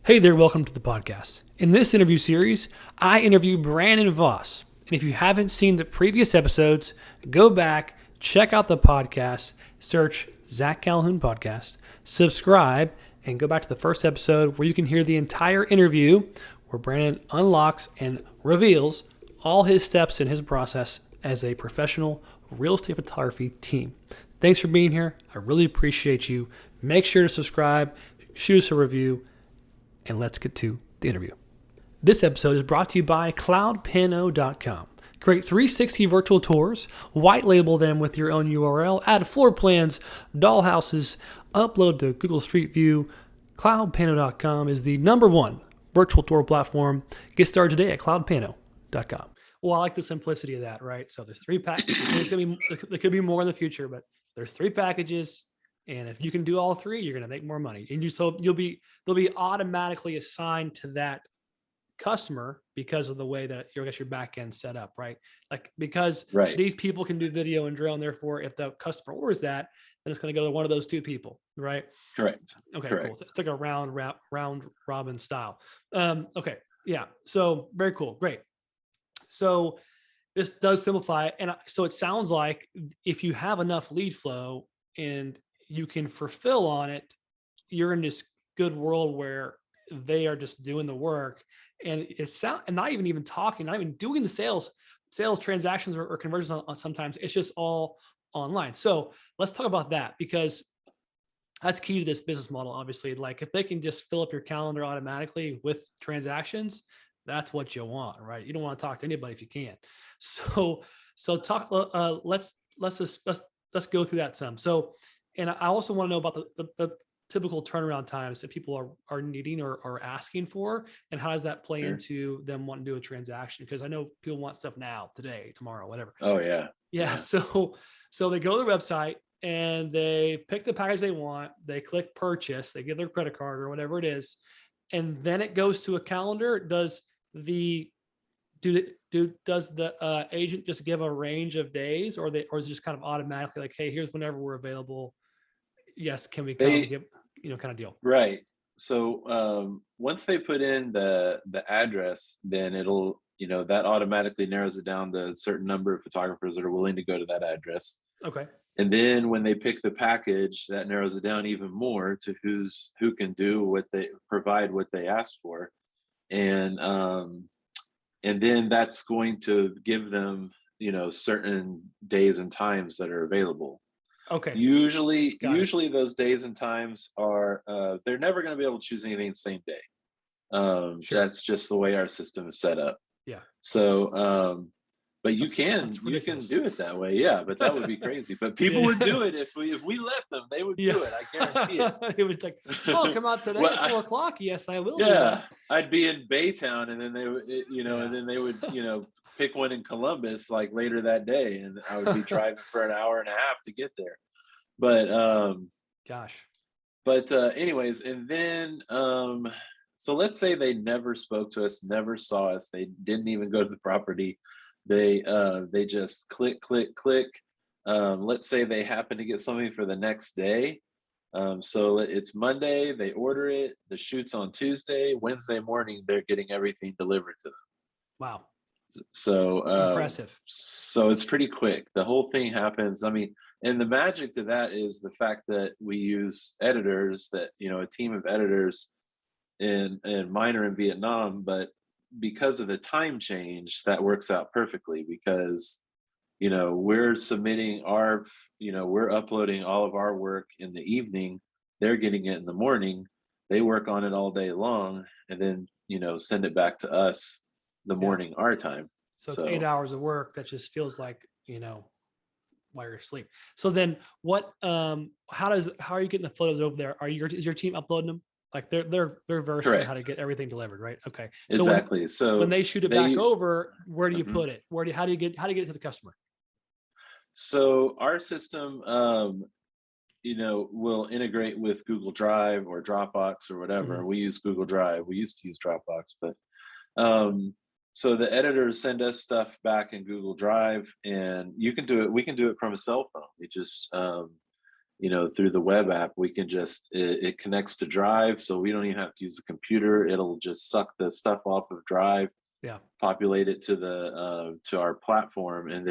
Hey there, welcome to the podcast. In this interview series, I interview Brandon Voss. And if you haven't seen the previous episodes, go back, check out the podcast, search Zach Calhoun Podcast, subscribe, and go back to the first episode where you can hear the entire interview where Brandon unlocks and reveals all his steps in his process as a professional real estate photography team. Thanks for being here. I really appreciate you. Make sure to subscribe, shoot us a review, and let's get to the interview. This episode is brought to you by CloudPano.com. Create 360 virtual tours, white label them with your own URL, add floor plans, dollhouses, upload to Google Street View. CloudPano.com is the #1 virtual tour platform. Get started today at CloudPano.com. Well, I like the simplicity of that, right? So there's 3 packages. There could be more in the future, but there's 3 packages. And if you can do all 3, you're going to make more money. And they'll be automatically assigned to that customer because of the way that your back end set up, right? Like because these people can do video and drone. Therefore, if the customer orders that, then it's going to go to one of those 2 people, right? Correct. Okay, Correct. cool. So it's like a round robin style. Okay, yeah. So very cool, great. So this does simplify, and so it sounds like if you have enough lead flow and you can fulfill on it, you're in this good world where they are just doing the work, and and not even talking, not even doing the sales transactions or conversions on sometimes. It's just all online. So let's talk about that, because that's key to this business model. Obviously, like if they can just fill up your calendar automatically with transactions, that's what you want, right? You don't want to talk to anybody if you can. So talk. Let's go through that some. So, and I also want to know about the typical turnaround times that people are needing or asking for, and how does that play into them wanting to do a transaction? Because I know people want stuff now, today, tomorrow, whatever. Oh yeah. Yeah. So they go to the website and they pick the package they want. They click purchase. They give their credit card or whatever it is, and then it goes to a calendar. Does the agent just give a range of days, or is it just kind of automatically like, hey, here's whenever we're available? Yes, can we come? Give, kind of deal. Right. So once they put in the address, then it'll that automatically narrows it down to a certain number of photographers that are willing to go to that address. Okay. And then when they pick the package, that narrows it down even more to who can do what they provide, what they asked for, and then that's going to give them certain days and times that are available. Okay. Usually those days and times are they're never going to be able to choose anything the same day. Sure. That's just the way our system is set up. Yeah. So but you can do it that way. Yeah, but that would be crazy. But people would do it if we let them. They would do it. I guarantee it. It was like, oh, come out today at 4:00. Yes, I will. Yeah, I'd be in Baytown, and then they would, and then they would, pick one in Columbus like later that day, and I would be driving for an hour and a half to get there. But gosh. But anyways, and then so let's say they never spoke to us, never saw us, they didn't even go to the property. They just click. Let's say they happen to get something for the next day. So it's Monday, they order it, the shoot's on Tuesday, Wednesday morning, they're getting everything delivered to them. Wow. So impressive. So it's pretty quick. The whole thing happens. I mean, and the magic to that is the fact that we use editors, that, a team of editors, and mine are in Vietnam, but because of the time change, that works out perfectly, because we're submitting we're uploading all of our work in the evening, they're getting it in the morning, they work on it all day long, and then send it back to us the morning, our time. So it's 8 hours of work that just feels like while you're asleep. So then what how are you getting the photos over there? Is your team uploading them? Like they're versed in how to get everything delivered, right? Okay. Exactly. So when they shoot it back over, where do you put it? How do you get it to the customer? So our system will integrate with Google Drive or Dropbox or whatever. Mm-hmm. We use Google Drive. We used to use Dropbox, but so the editors send us stuff back in Google Drive, and you can do it. We can do it from a cell phone. We just through the web app, we can just it connects to Drive, so we don't even have to use the computer. It'll just suck the stuff off of Drive, Yeah. populate it to our platform, and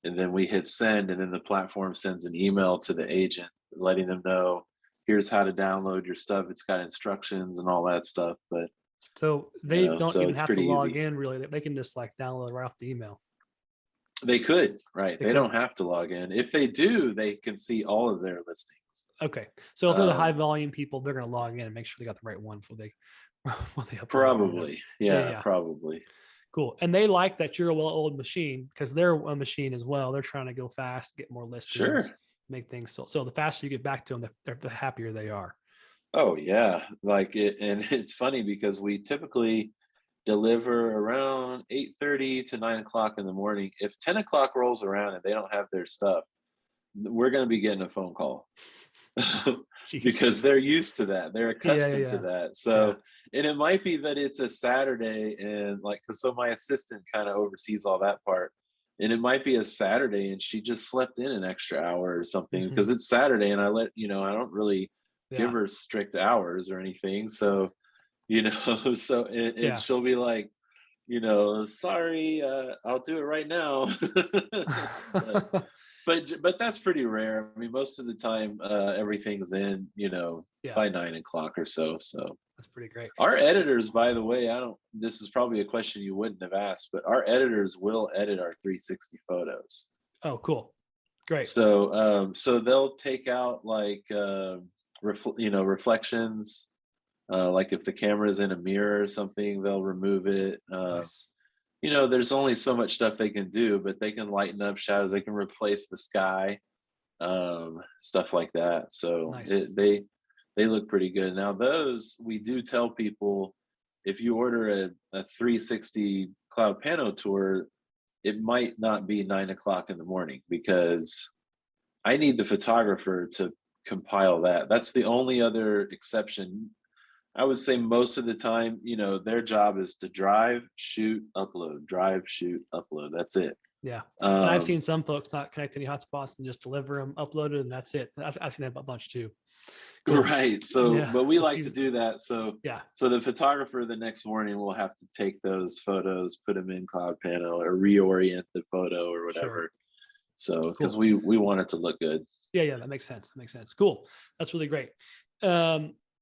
then we hit send, and then the platform sends an email to the agent letting them know, here's how to download your stuff. It's got instructions and all that stuff. But So they don't so even it's have to pretty log easy. in really. They can just like download right off the email. They could, right? They They could. don't have to log in. If they do, they can see all of their listings. Okay. So if they're the high Um, volume people, they're going to log in and make sure they got the right one before they when they upload it or whatever. Probably, Yeah, yeah, yeah. probably. Cool. And they like that you're a well-oiled machine because they're a machine as well. They're trying to go fast, get more listings, Sure. make things so the faster you get back to them, the happier they are. Oh yeah, like it, and it's funny because we typically deliver around 8:30 to 9 o'clock in the morning. If 10 o'clock rolls around and they don't have their stuff, we're going to be getting a phone call. Jeez. Because they're used to that. They're Yeah, yeah, accustomed to yeah. that. Yeah. So, and it might be that it's a Saturday and like, cause so my assistant kind of oversees all that part. And it might be a Saturday and she just slept in an extra hour or something Hmm. because it's Saturday and I don't really give Yeah. her strict hours or anything. So, so, and Yeah. she'll be like, sorry, I'll do it right now. but but that's pretty rare. I mean, most of the time, everything's in, Yeah. by 9 o'clock or so. So That's pretty great. our editors, by the way, I don't. This is probably a question you wouldn't have asked, but our editors will edit our 360 photos. Oh, cool. Great. So they'll take out like reflections. Like if the camera's in a mirror or something, they'll remove it. Nice. There's only so much stuff they can do, but they can lighten up shadows. They can replace the sky, stuff like that. So Nice. they look pretty good. Now those we do tell people, if you order a 360 CloudPano tour, it might not be 9 o'clock in the morning because I need the photographer to compile that. That's the only other exception. I would say most of the time, their job is to drive, shoot, upload, drive, shoot, upload. That's it. Yeah. And I've Um, seen some folks not connect any hotspots and just deliver them, upload it, and that's it. I've seen that a bunch too. Cool. right. So, Yeah. but we It's like to easy. do that. So, Yeah. so the photographer the next morning will have to take those photos, put them in CloudPano, or reorient the photo or Sure. whatever. So, because Cool. we want it to look good. Yeah, yeah, that makes sense. That makes sense. Cool. That's really great.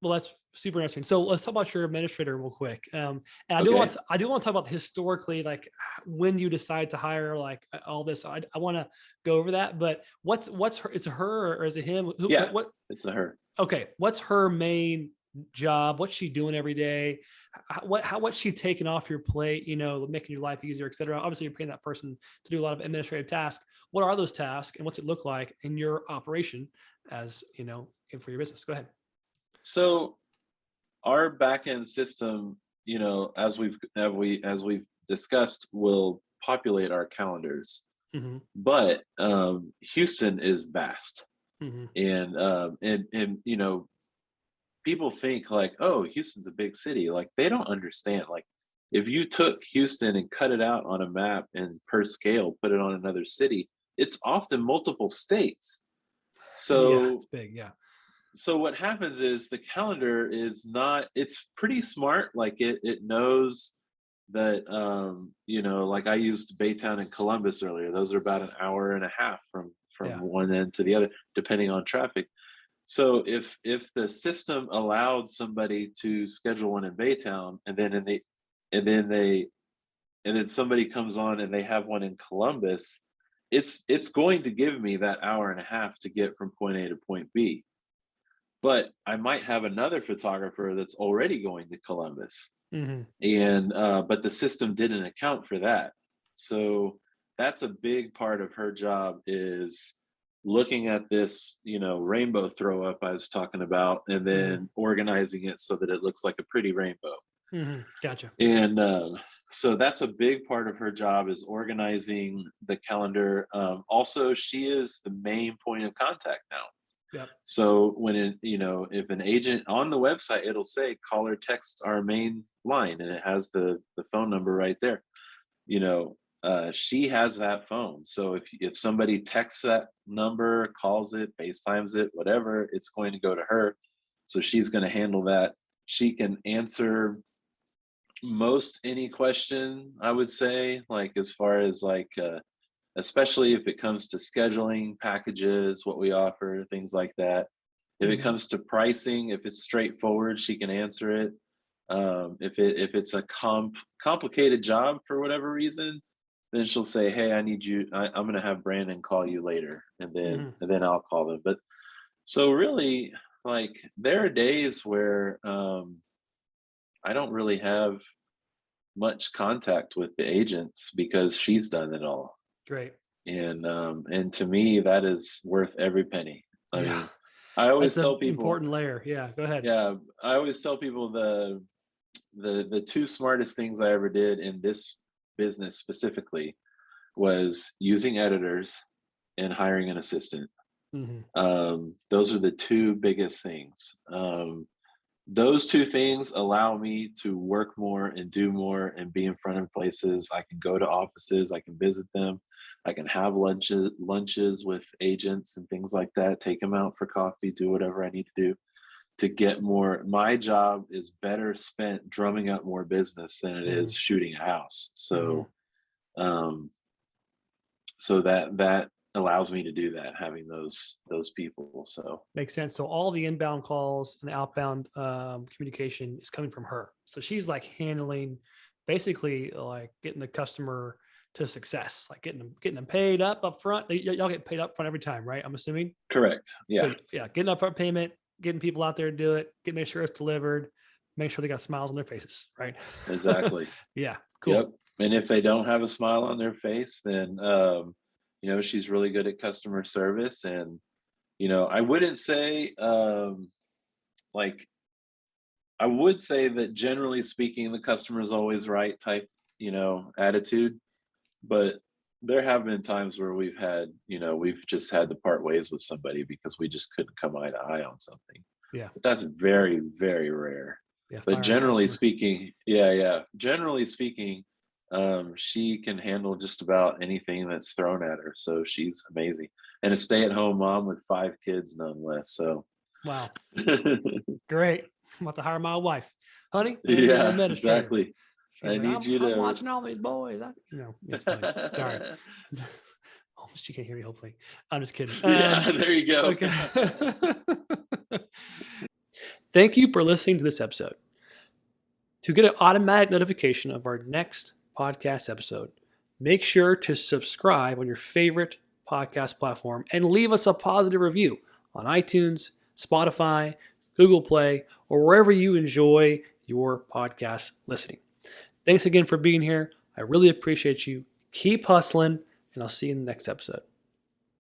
Well, that's super interesting. So let's talk about your administrator real quick. And Okay. I do want to talk about historically, like when you decide to hire like all this. I want to go over that. But what's her? It's a her or is it him? Yeah, What? it's a her. Okay. What's her main job? What's she doing every day? What's she taking off your plate? Making your life easier, et cetera. Obviously, you're paying that person to do a lot of administrative tasks. What are those tasks, and what's it look like in your operation as for your business? Go ahead. So our backend system, as we've discussed, will populate our calendars. Hmm. But Houston is vast, Hmm. and people think like, oh, Houston's a big city. Like they don't understand. Like if you took Houston and cut it out on a map and per scale put it on another city, it's often multiple states. Yeah, it's So big. Yeah. so what happens is the calendar is not, it's pretty smart. Like it knows that like I used Baytown and Columbus earlier. Those are about an hour and a half from Yeah. one end to the other, depending on traffic. So if the system allowed somebody to schedule one in Baytown and then they and then somebody comes on and they have one in Columbus, it's going to give me that hour and a half to get from point A to point B. But I might have another photographer that's already going to Columbus, Hmm. and but the system didn't account for that. So that's a big part of her job, is looking at this rainbow throw up I was talking about, and Hmm. then organizing it so that it looks like a pretty rainbow. Hmm. Gotcha. And so that's a big part of her job, is organizing the calendar. Also, she is the main point of contact now. Yep. So if an agent on the website, it'll say call or text our main line, and it has the phone number right there. You know, she has that phone. So if somebody texts that number, calls it, FaceTimes it, whatever, it's going to go to her. So she's going to handle that. She can answer most any question, I would say, like as far as like especially if it comes to scheduling packages, what we offer, things like that. If it Mm-hmm. comes to pricing, if it's straightforward, she can answer it. If it's a complicated job for whatever reason, then she'll say, "Hey, I need you. I'm going to have Brandon call you later," Mm-hmm. and then I'll call them. But so really, like there are days where I don't really have much contact with the agents because she's done it all. Great. And to me that is worth every penny. I Yeah. mean, I That's always an tell people, important layer. Yeah. Go ahead. yeah, I always tell people the two smartest things I ever did in this business specifically was using editors and hiring an assistant. Mm-hmm. Those are the two biggest things. Those two things allow me to work more and do more and be in front of places. I can go to offices, I can visit them, I can have lunches with agents and things like that, take them out for coffee, do whatever I need to do to get more. My job is better spent drumming up more business than it Mm-hmm. is shooting a house. Mm-hmm. Um, so that allows me to do that, having those people. So Makes sense. So all the inbound calls and the outbound communication is coming from her. So she's like handling, basically like getting the customer to success, like getting them paid up front. Y'all get paid up front every time, right? I'm assuming. correct. Yeah, Good. Yeah, getting upfront payment, getting people out there to do it, make sure it's delivered, make sure they got smiles on their faces, right? exactly. Yeah, Yep. cool. And if they don't have a smile on their face, then she's really good at customer service. And I wouldn't say like I would say that generally speaking, the customer is always right type, attitude. But there have been times where we've just had to part ways with somebody because we just couldn't come eye to eye on something. Yeah, But that's very, very rare. yeah. But Fire a generally customer. speaking, yeah, yeah. Generally speaking, she can handle just about anything that's thrown at her. So she's amazing. And a stay-at-home mom with 5 kids nonetheless. So Wow, great. I'm about to hire my wife, honey. I need an yeah, administrator. exactly. She's I like, need you I'm to watching all these boys. It's funny. Sorry. Oh, she can't hear me. Hopefully, I'm just kidding. yeah, there you go. Okay. Thank you for listening to this episode. To get an automatic notification of our next podcast episode, make sure to subscribe on your favorite podcast platform and leave us a positive review on iTunes, Spotify, Google Play, or wherever you enjoy your podcast listening. Thanks again for being here. I really appreciate you. Keep hustling, and I'll see you in the next episode.